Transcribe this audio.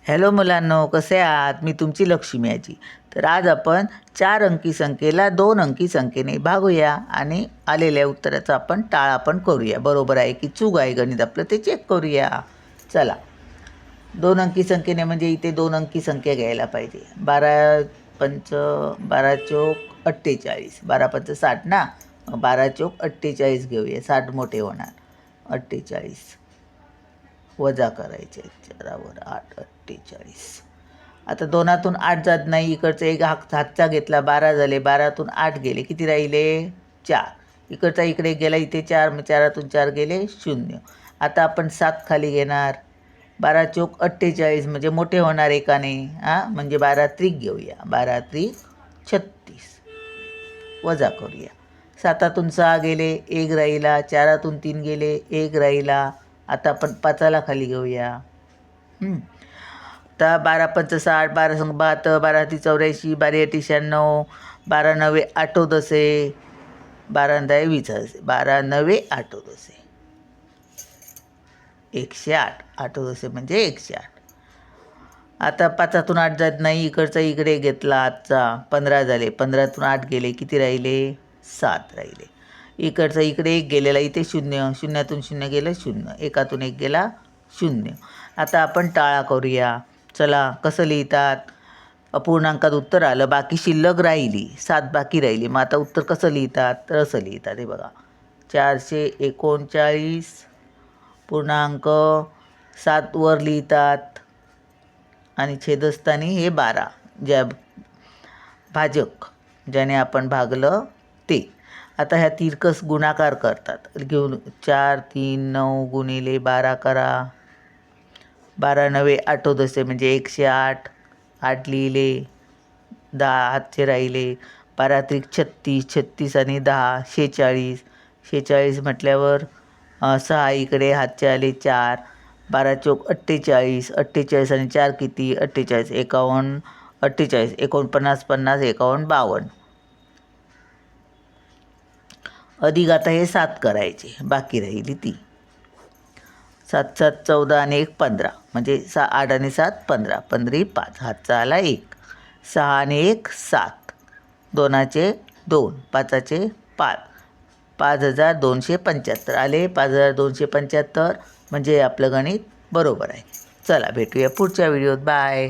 Hello मुलांनो, कसे आहात? मी तुमची लक्ष्मी आजी. तर आज आपण 4 अंकी संख्येला 2 अंकी संख्येने भागूया आणि आलेल्या उत्तराचा आपण टाळा पण करूया. बरोबर आहे की चूक आहे गणित आपलं ते चेक करूया. चला, 2 अंकी संख्येने म्हणजे इथे 2 अंकी संख्या घ्यायला पाहिजे. 12 पंच 12 चोक 48, 12 पंच 60 ना. 12 चोक 48 घेऊया, 60 मोठे होणार. 48 वजा करायचे 4वर 8 48. आता 2तून 8 जात नाही, इकडचा एक हातचा घेतला 12 झाले, 12तून 8 गेले, किती राहिले 4. इकडचा इकडे गेला, इथे 4, मग 4तून 4 गेले 0. आता आपण 7 खाली घेणार. 12 चोक 48 म्हणजे मोठे होणार एकाने, म्हणजे 12 त्रिक घेऊया, 12 त्रिक 36 वजा करूया. 7तून 6 गेले, 1 राहिला. 4तून 3 गेले, 1 राहिला. आता आपण 5ला खाली घेऊया. आता 12 पंच 60, 12 संग 72, 12 ती 84, 12 अटी 96, 12 नवे 8 दसे, 12 10 20 असे, 12 नवे 8 दसे 108. 8 दसे म्हणजे 108. आता 5तून 8 जात नाही, इकडचा इकडे घेतला आजचा 15 झाले, 15तून 8 गेले, किती राहिले 7 राहिले. इकडचा इकडे 1 गेलेला, इथे 0, 0तून 0 गेलं 0, 1तून 1 गेला 0. आता आपण टाळा करूया. चला, कसं लिहितात? अपूर्णांकात उत्तर आलं, बाकी शिल्लक राहिली, 7 बाकी राहिली. मग आता उत्तर कसं लिहितात? तर असं लिहितात, हे बघा, 439 पूर्णांक 7 वर लिहितात आणि छेदस्थानी हे 12, ज्या भाजक ज्याने आपण भागलं ते. आता ह्या तिरकस गुणाकार करतात, घेऊन 4 3 9 गुणिले 12 करा. 12 नवे 8 दसे म्हणजे 108. 8 लिहिले, 10 हातचे राहिले. 12 त्रिक 36, 36 आणि 10 46. 46 म्हटल्यावर 6 इकडे हातचे आले 4. 12 चोक 48, 48 आणि 4 किती 48, 51, 48, 49, 50, 51, 52. अधिक आता हे 7 करायचे, बाकी राहिली ती. 7 7 14 आणि 1 15 म्हणजे 8 आणि 7 15, 15 5, हातचा आला 1. 6 आणि 1 7, 2चे 2, 5चे 5, 5275 आले. 5275 म्हणजे आपलं गणित बरोबर आहे. चला, भेटूया पुढच्या व्हिडिओत. बाय.